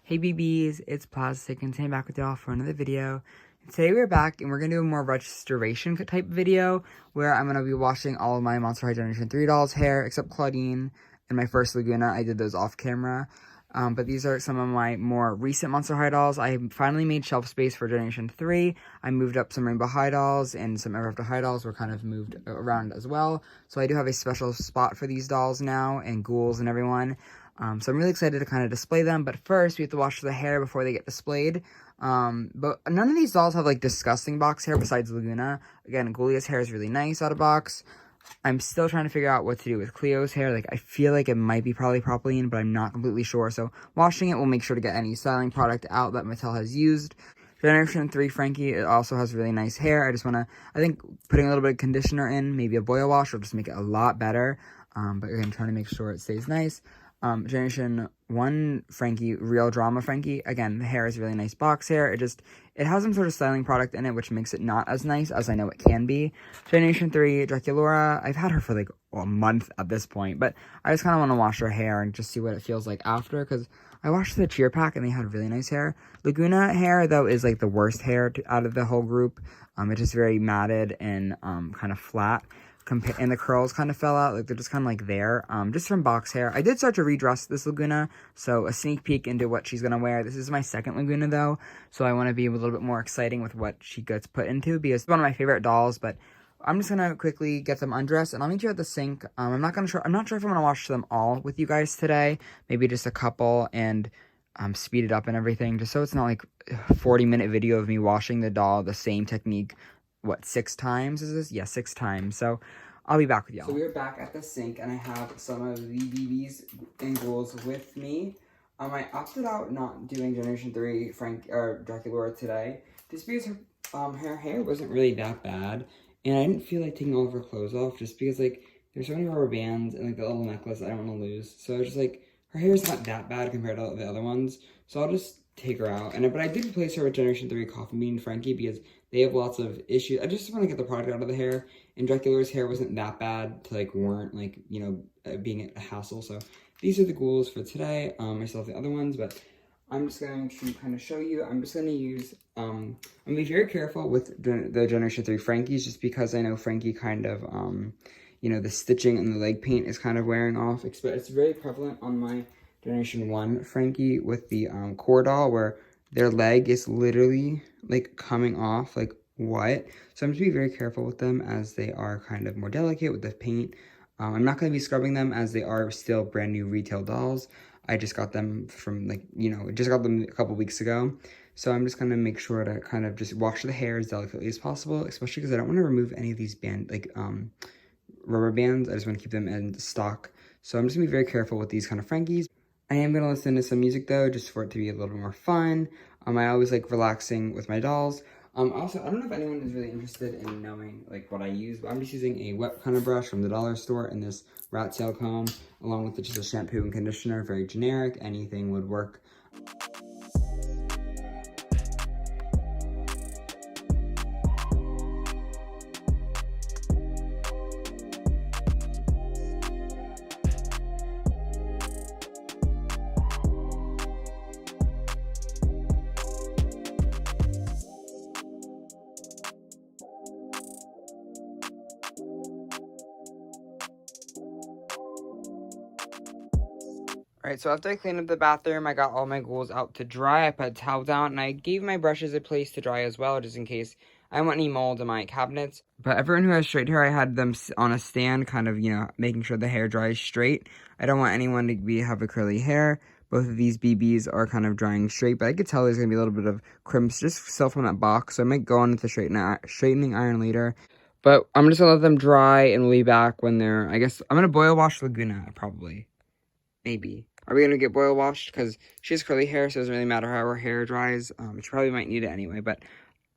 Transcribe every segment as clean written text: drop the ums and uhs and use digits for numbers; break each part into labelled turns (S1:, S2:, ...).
S1: Hey BBs, it's Plastic and today I'm back with y'all for another video. Today we're back and we're going to do a more restoration type video where I'm going to be washing all of my Monster High Generation 3 dolls hair except Claudine and my first Laguna. I did those off camera. But these are some of my more recent Monster High dolls. I finally made shelf space for Generation 3. I moved up some Rainbow High dolls and some Ever After High dolls were kind of moved around as well. So I do have a special spot for these dolls now and ghouls and everyone. So I'm really excited to kind of display them, but first we have to wash the hair before they get displayed. But none of these dolls have like disgusting box hair besides Laguna. Again, Ghoulia's hair is really nice out of box. I'm still trying to figure out what to do with Cleo's hair. Like, I feel like it might be probably propylene, but I'm not completely sure. So washing it will make sure to get any styling product out that Mattel has used. Generation 3 Frankie, it also has really nice hair. I think putting a little bit of conditioner in, maybe a boil wash, will just make it a lot better. But again, trying to make sure it stays nice. Generation 1 Frankie, Real Drama Frankie, again, the hair is really nice box hair. It has some sort of styling product in it, which makes it not as nice as I know it can be. Generation 3 Draculaura, I've had her for like a month at this point, but I just kind of want to wash her hair and just see what it feels like after, because I washed the cheer pack and they had really nice hair. Laguna hair, though, is like the worst hair out of the whole group. It's just very matted and kind of flat. And the curls kind of fell out, like they're just kind of like there, just from box hair. I did start to redress this Laguna, so a sneak peek into what she's gonna wear. This is my second Laguna though, so I want to be a little bit more exciting with what she gets put into, because it's one of my favorite dolls. But I'm just gonna quickly get them undressed and I'll meet you at the sink. I'm not sure if I'm gonna wash them all with you guys today, maybe just a couple, and speed it up and everything, just so it's not like a 40-minute video of me washing the doll the same technique. What, 6 times is this? Yeah, 6 times. So I'll be back with y'all. So we are back at the sink, and I have some of the BBs and ghouls with me. I opted out not doing Generation 3 Draculaura today, just because her hair wasn't really that bad, and I didn't feel like taking all of her clothes off, just because like there's so many rubber bands and like the little necklace I don't want to lose. So I was just like, her hair is not that bad compared to the other ones, so I'll just take her out. But I did replace her with Generation 3 Coffin Bean Frankie because they have lots of issues. I just want to get the product out of the hair, and Draculaura's hair wasn't that bad to like warrant like, you know, being a hassle. So these are the ghouls for today. I still have the other ones, but I'm just going to kind of show you. I'm just going to use, I'm going to be very careful with the Generation 3 Frankies, just because I know Frankie kind of, you know, the stitching and the leg paint is kind of wearing off. It's very prevalent on my Generation 1 Frankie with the core doll, where their leg is literally like coming off, like what? So I'm just be very careful with them, as they are kind of more delicate with the paint. I'm not going to be scrubbing them, as they are still brand new retail dolls. I just got them from like, you know, just got them a couple weeks ago. So I'm just going to make sure to kind of just wash the hair as delicately as possible, especially because I don't want to remove any of these rubber bands. I just want to keep them in stock. So I'm just going to be very careful with these kind of Frankies. I am going to listen to some music though, just for it to be a little bit more fun. I always like relaxing with my dolls. Also, I don't know if anyone is really interested in knowing like what I use, but I'm just using a wet kind of brush from the dollar store and this rat tail comb, along with just a shampoo and conditioner, very generic, anything would work. Alright, so after I cleaned up the bathroom, I got all my ghouls out to dry. I put a towel down, and I gave my brushes a place to dry as well, just in case I don't want any mold in my cabinets. But everyone who has straight hair, I had them on a stand, kind of, you know, making sure the hair dries straight. I don't want anyone to have a curly hair. Both of these BBs are kind of drying straight, but I could tell there's going to be a little bit of crimps just still from that box, so I might go on with the straightening iron later. But I'm just going to let them dry, and we'll be back when they're, I guess, I'm going to boil wash Laguna, probably. Maybe. Are we going to get boil washed? Because she has curly hair, so it doesn't really matter how her hair dries. She probably might need it anyway, but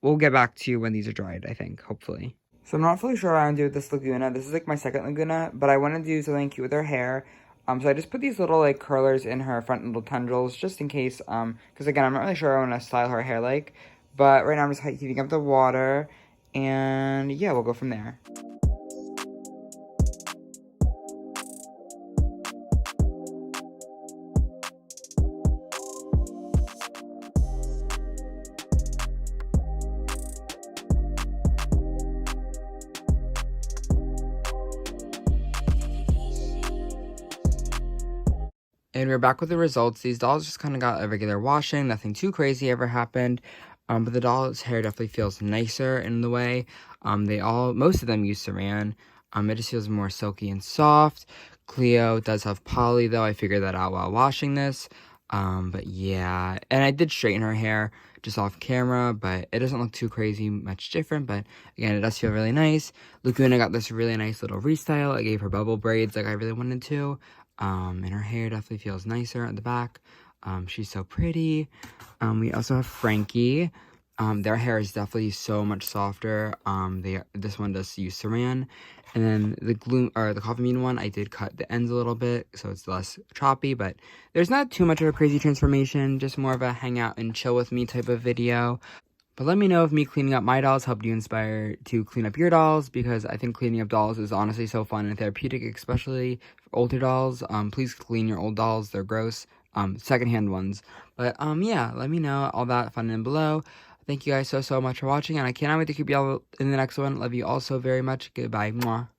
S1: we'll get back to you when these are dried, I think, hopefully. So I'm not fully sure what I'm going to do with this Laguna. This is like my second Laguna, but I want to do something cute with her hair. So I just put these little like curlers in her front little tendrils, just in case, because again, I'm not really sure I want to style her hair like. But right now I'm just heating up the water, and yeah, we'll go from there. And we're back with the results. These dolls just kind of got a regular washing. Nothing too crazy ever happened. But the doll's hair definitely feels nicer in the way. Most of them use Saran. It just feels more silky and soft. Cleo does have poly, though. I figured that out while washing this. But yeah. And I did straighten her hair just off camera, but it doesn't look too crazy much different. But again, it does feel really nice. Laguna got this really nice little restyle. I gave her bubble braids like I really wanted to. And her hair definitely feels nicer at the back. She's so pretty. We also have Frankie. Their hair is definitely so much softer. This one does use Saran. And then the Coffee Bean one, I did cut the ends a little bit, so it's less choppy, but there's not too much of a crazy transformation, just more of a hang out and chill with me type of video. But let me know if me cleaning up my dolls helped you inspire to clean up your dolls, because I think cleaning up dolls is honestly so fun and therapeutic, especially for older dolls. Please clean your old dolls, they're gross, secondhand ones. But yeah, let me know all that fun and below. Thank you guys so much for watching, and I cannot wait to keep y'all in the next one. Love you all so very much. Goodbye. Mwah.